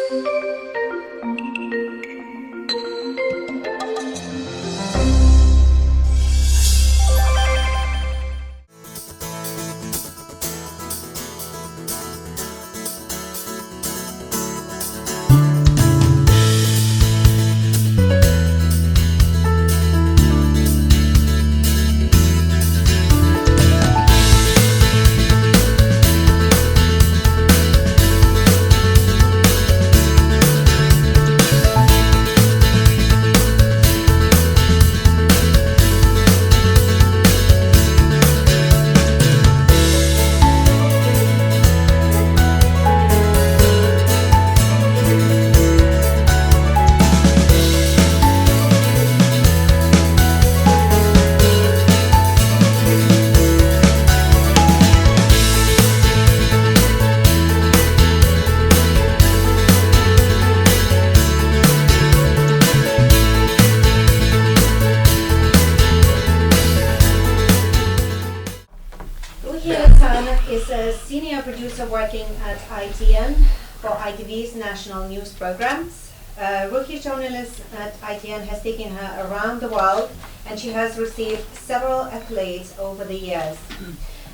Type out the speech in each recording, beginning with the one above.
Hasan is a senior producer working at ITN for ITV's national news programs. Roohi journalist at ITN has taken her around the world and she has received several accolades over the years.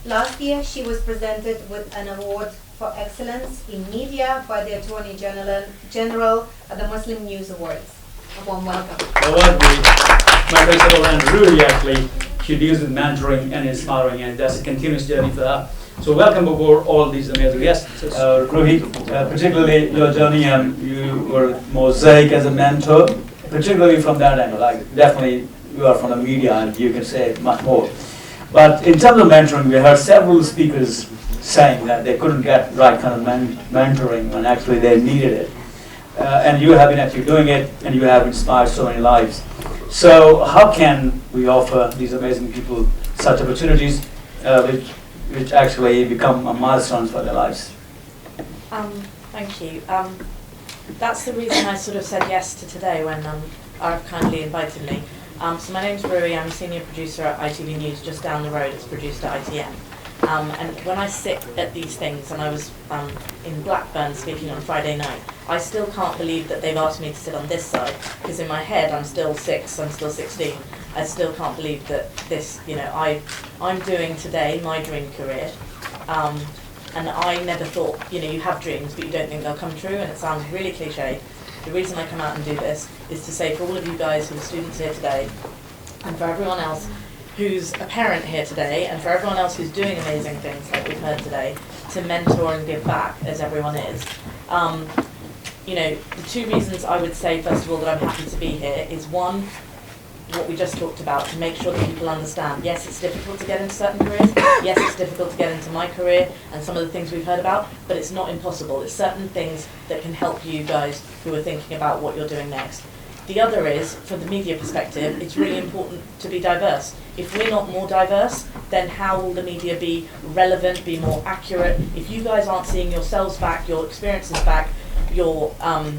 Last year she was presented with an award for excellence in media by the Attorney General at the Muslim News Awards. A warm welcome. My principal and Roohi actually, she deals with mentoring and inspiring, and that's a continuous journey for her. So welcome aboard all these amazing guests. Roohi, particularly your journey, you were mosaic as a mentor, particularly from that angle. Like definitely you are from the media and you can say much more. But in terms of mentoring, we heard several speakers saying that they couldn't get right kind of mentoring when actually they needed it. And you have been actually doing it, and you have inspired so many lives. So how can we offer these amazing people such opportunities which actually become milestones for their lives? Thank you. That's the reason I sort of said yes to today when Arif kindly invited me. So my name's Roohi, I'm a senior producer at ITV News just down the road. It's produced at ITN. And when I sit at these things, and I was in Blackburn speaking on Friday night, I still can't believe that they've asked me to sit on this side, because in my head I'm still 6, I'm still 16. I still can't believe that this, I'm doing today my dream career. And I never thought, you have dreams, but you don't think they'll come true, and it sounds really cliche. The reason I come out and do this is to say for all of you guys who are students here today, and for everyone else who's a parent here today, and for everyone else who's doing amazing things like we've heard today, to mentor and give back as everyone is. The two reasons I would say, first of all, that I'm happy to be here is one, what we just talked about, to make sure that people understand, yes, it's difficult to get into certain careers, yes, it's difficult to get into my career and some of the things we've heard about, but it's not impossible. It's certain things that can help you guys who are thinking about what you're doing next. The other is, from the media perspective, it's really important to be diverse. If we're not more diverse, then how will the media be relevant, be more accurate? If you guys aren't seeing yourselves back, your experiences back, your own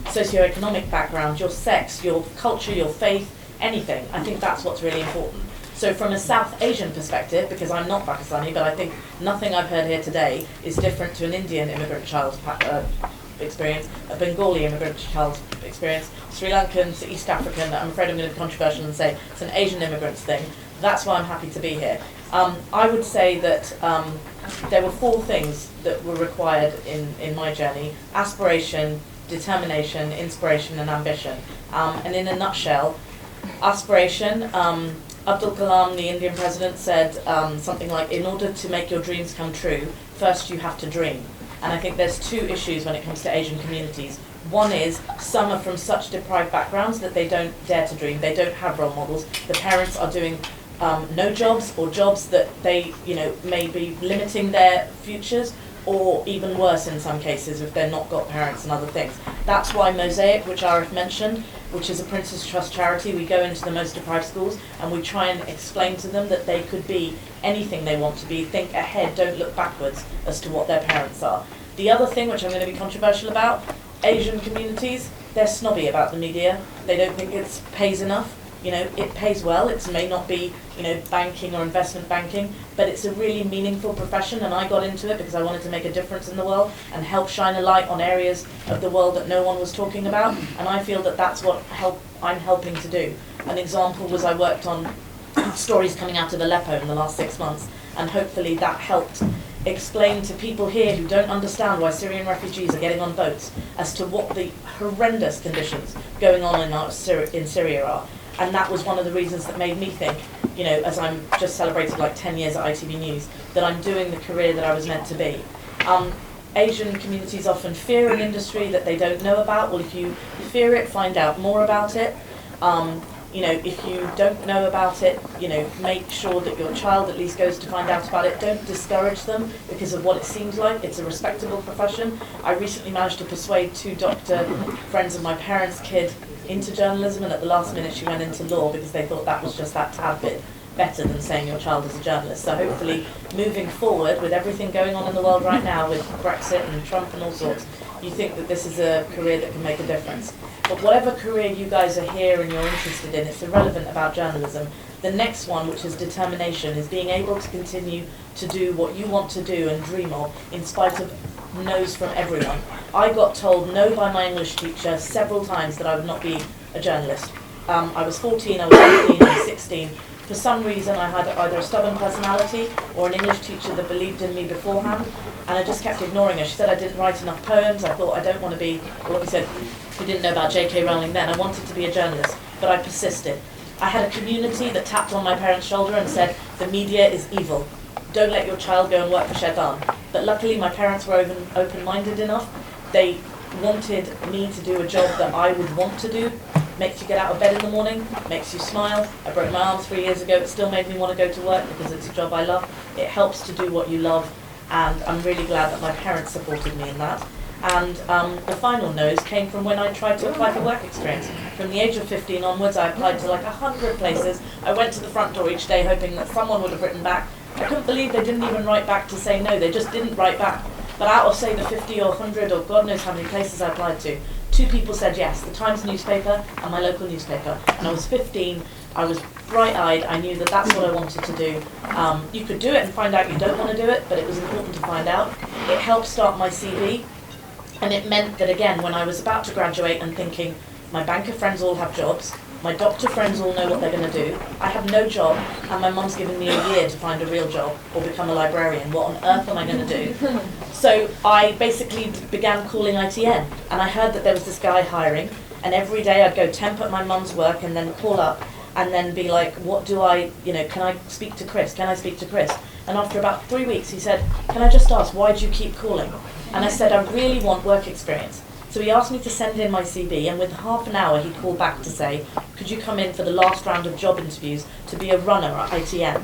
socioeconomic background, your sex, your culture, your faith, anything, I think that's what's really important. So from a South Asian perspective, because I'm not Pakistani, but I think nothing I've heard here today is different to an Indian immigrant child's experience, a Bengali immigrant child's experience, Sri Lankan to East African. I'm afraid I'm going to be controversial and say it's an Asian immigrants thing. That's why I'm happy to be here. I would say that there were 4 things that were required in my journey: aspiration, determination, inspiration, and ambition. And in a nutshell, aspiration, Abdul Kalam, the Indian president, said something like, in order to make your dreams come true, first you have to dream. And I think there's 2 issues when it comes to Asian communities. One is, some are from such deprived backgrounds that they don't dare to dream. They don't have role models. The parents are doing no jobs, or jobs that they, may be limiting their futures, or even worse in some cases if they've not got parents and other things. That's why Mosaic, which Arif mentioned, which is a Prince's Trust charity, we go into the most deprived schools and we try and explain to them that they could be anything they want to be. Think ahead, don't look backwards as to what their parents are. The other thing, which I'm going to be controversial about, Asian communities, they're snobby about the media. They don't think it pays enough. You know, it pays well. It may not be, you know, banking or investment banking, but it's a really meaningful profession, and I got into it because I wanted to make a difference in the world and help shine a light on areas of the world that no one was talking about, and I feel that that's what I'm helping to do. An example was I worked on stories coming out of Aleppo in the last 6 months, and hopefully that helped explain to people here who don't understand why Syrian refugees are getting on boats as to what the horrendous conditions going on in Syria are. And that was one of the reasons that made me think, you know, as I'm just celebrated like 10 years at ITV News, that I'm doing the career that I was meant to be. Asian communities often fear an industry that they don't know about. Well, if you fear it, find out more about it. You know, if you don't know about it, you know, make sure that your child at least goes to find out about it. Don't discourage them because of what it seems like. It's a respectable profession. I recently managed to persuade 2 doctor friends of my parents' kid into journalism, and at the last minute she went into law because they thought that was just that tad bit better than saying your child is a journalist. So hopefully, moving forward with everything going on in the world right now with Brexit and Trump and all sorts, you think that this is a career that can make a difference. But whatever career you guys are here and you're interested in, it's irrelevant about journalism. The next one, which is determination, is being able to continue to do what you want to do and dream of in spite of no's from everyone. I got told no by my English teacher several times that I would not be a journalist. I was 14, I was 15, I was 16. For some reason I had either a stubborn personality or an English teacher that believed in me beforehand, and I just kept ignoring her. She said I didn't write enough poems. I thought I don't want to be, well, we said we didn't know about J.K. Rowling then. I wanted to be a journalist, but I persisted. I had a community that tapped on my parents' shoulder and said, the media is evil. Don't let your child go and work for Shaitan. But luckily my parents were open-minded enough. They wanted me to do a job that I would want to do. Makes you get out of bed in the morning, makes you smile. I broke my arm 3 years ago, it still made me want to go to work because it's a job I love. It helps to do what you love, and I'm really glad that my parents supported me in that. And the final no's came from when I tried to apply for work experience. From the age of 15 onwards, I applied to like 100 places. I went to the front door each day hoping that someone would have written back. I couldn't believe they didn't even write back to say no, they just didn't write back. But out of say the 50 or 100 or God knows how many places I applied to, 2 people said yes, the Times newspaper and my local newspaper. And I was 15, I was bright-eyed, I knew that that's what I wanted to do. You could do it and find out you don't want to do it, but it was important to find out. It helped start my CV, and it meant that again, when I was about to graduate and thinking, my banker friends all have jobs, my doctor friends all know what they're going to do, I have no job, and my mum's given me a year to find a real job or become a librarian. What on earth am I going to do? So I basically began calling ITN, and I heard that there was this guy hiring, and every day I'd go temp at my mum's work and then call up and then be like, what do I, you know, can I speak to Chris? Can I speak to Chris? And after about 3 weeks he said, can I just ask, why do you keep calling? And I said, I really want work experience. So he asked me to send in my CV, and within half an hour he called back to say, could you come in for the last round of job interviews to be a runner at ITN?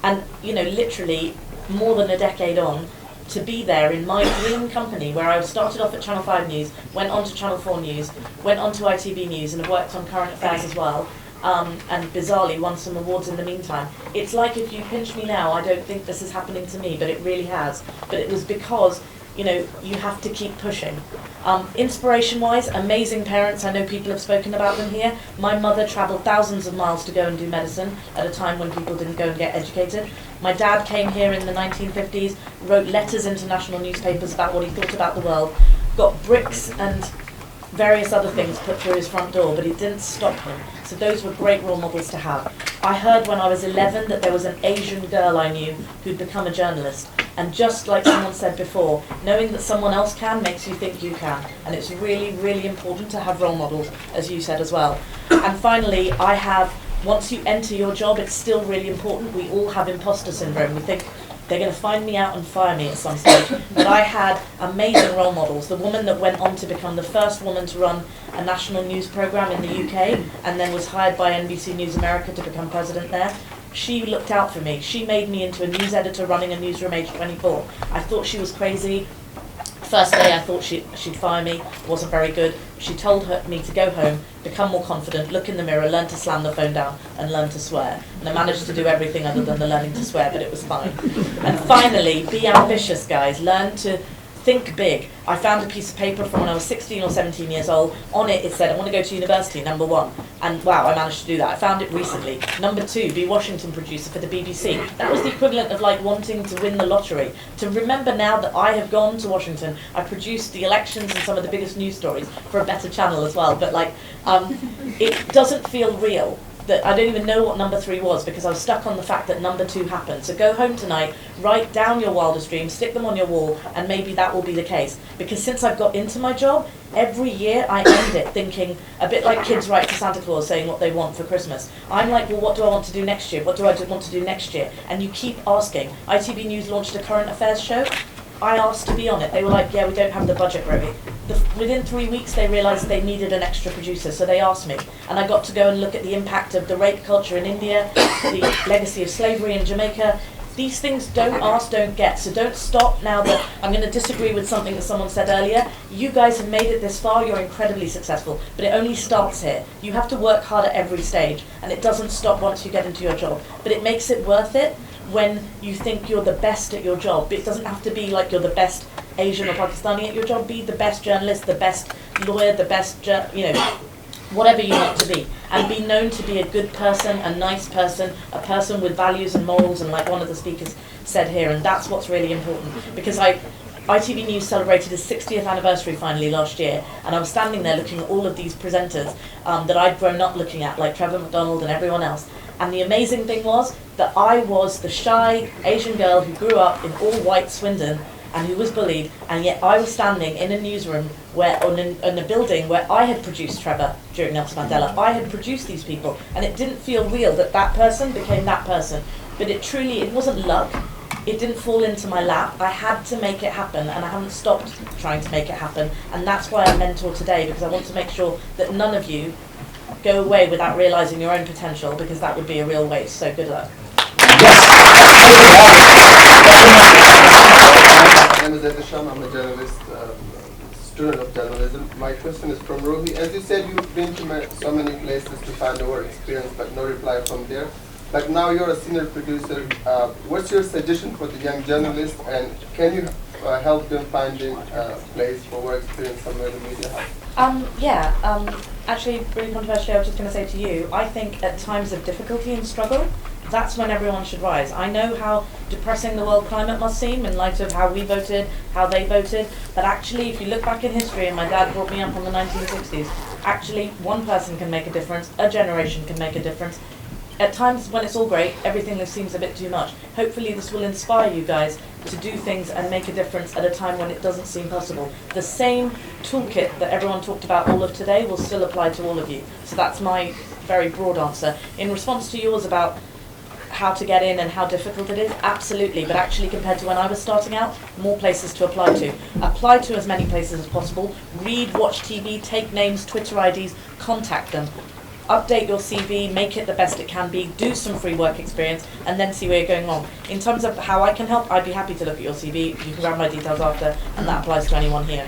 And, you know, literally more than a decade on, to be there in my dream company where I started off at Channel 5 News, went on to Channel 4 News, went on to ITV News and have worked on current affairs as well, and bizarrely won some awards in the meantime. It's like if you pinch me now, I don't think this is happening to me, but it really has. But it was because, you know, you have to keep pushing. Inspiration-wise, amazing parents. I know people have spoken about them here. My mother travelled thousands of miles to go and do medicine at a time when people didn't go and get educated. My dad came here in the 1950s, wrote letters into national newspapers about what he thought about the world, got bricks and various other things put through his front door, but it didn't stop him. So those were great role models to have. I heard when I was 11 that there was an Asian girl I knew who'd become a journalist. And just like someone said before, knowing that someone else can makes you think you can. And it's really, really important to have role models, as you said as well. And finally, once you enter your job, it's still really important. We all have imposter syndrome. We think, they're going to find me out and fire me at some stage. But I had amazing role models. The woman that went on to become the first woman to run a national news programme in the UK and then was hired by NBC News America to become president there. She looked out for me. She made me into a news editor running a newsroom age 24. I thought she was crazy. First day I thought she'd fire me. It wasn't very good. She told me to go home, become more confident, look in the mirror, learn to slam the phone down and learn to swear. And I managed to do everything other than the learning to swear, but it was fine. And finally, be ambitious, guys. Learn to think big. I found a piece of paper from when I was 16 or 17 years old. On it, it said, I want to go to university, number 1. And wow, I managed to do that. I found it recently. Number 2, be Washington producer for the BBC. That was the equivalent of like wanting to win the lottery. To remember now that I have gone to Washington, I produced the elections and some of the biggest news stories for a better channel as well. But like, it doesn't feel real. That I don't even know what number 3 was because I was stuck on the fact that number 2 happened. So go home tonight, write down your wildest dreams, stick them on your wall, and maybe that will be the case. Because since I've got into my job, every year I end it thinking, a bit like kids write to Santa Claus saying what they want for Christmas. I'm like, well, what do I want to do next year? What do I want to do next year? And you keep asking. ITV News launched a current affairs show. I asked to be on it. They were like, yeah, we don't have the budget, Roohi. Within 3 weeks, they realised they needed an extra producer, so they asked me. And I got to go and look at the impact of the rape culture in India, the legacy of slavery in Jamaica. These things don't ask, don't get. So don't stop now that I'm going to disagree with something that someone said earlier. You guys have made it this far, you're incredibly successful. But it only starts here. You have to work hard at every stage, and it doesn't stop once you get into your job. But it makes it worth it when you think you're the best at your job. It doesn't have to be like you're the best Asian or Pakistani at your job. Be the best journalist, the best lawyer, the best, whatever you want to be. And be known to be a good person, a nice person, a person with values and morals, and like one of the speakers said here, and that's what's really important. Because ITV News celebrated its 60th anniversary finally last year, and I was standing there looking at all of these presenters that I'd grown up looking at, like Trevor McDonald and everyone else. And the amazing thing was that I was the shy Asian girl who grew up in all-white Swindon and who was bullied, and yet I was standing in a newsroom in a building where I had produced Trevor during Nelson Mandela. I had produced these people, and it didn't feel real that that person became that person. But it wasn't luck. It didn't fall into my lap. I had to make it happen, and I haven't stopped trying to make it happen. And that's why I mentor today, because I want to make sure that none of you go away without realising your own potential, because that would be a real waste. So good luck. My name is Hasan. I'm a journalist, student of journalism. My question is from Roohi. As you said, you've been to so many places to find our experience, but no reply from there. But now you're a senior producer. What's your suggestion for the young journalists, and can you help them finding a place for work experience somewhere in the media house? Actually, really controversially, I was just going to say to you, I think at times of difficulty and struggle, that's when everyone should rise. I know how depressing the world climate must seem in light of how we voted, how they voted, but actually if you look back in history, and my dad brought me up on the 1960s, actually one person can make a difference, a generation can make a difference. At times when it's all great, everything seems a bit too much. Hopefully this will inspire you guys to do things and make a difference at a time when it doesn't seem possible. The same toolkit that everyone talked about all of today will still apply to all of you. So that's my very broad answer. In response to yours about how to get in and how difficult it is, absolutely, but actually compared to when I was starting out, more places to apply to. Apply to as many places as possible, read, watch TV, take names, Twitter IDs, contact them. Update your CV, make it the best it can be, do some free work experience, and then see where you're going on. In terms of how I can help, I'd be happy to look at your CV. You can grab my details after, and that applies to anyone here.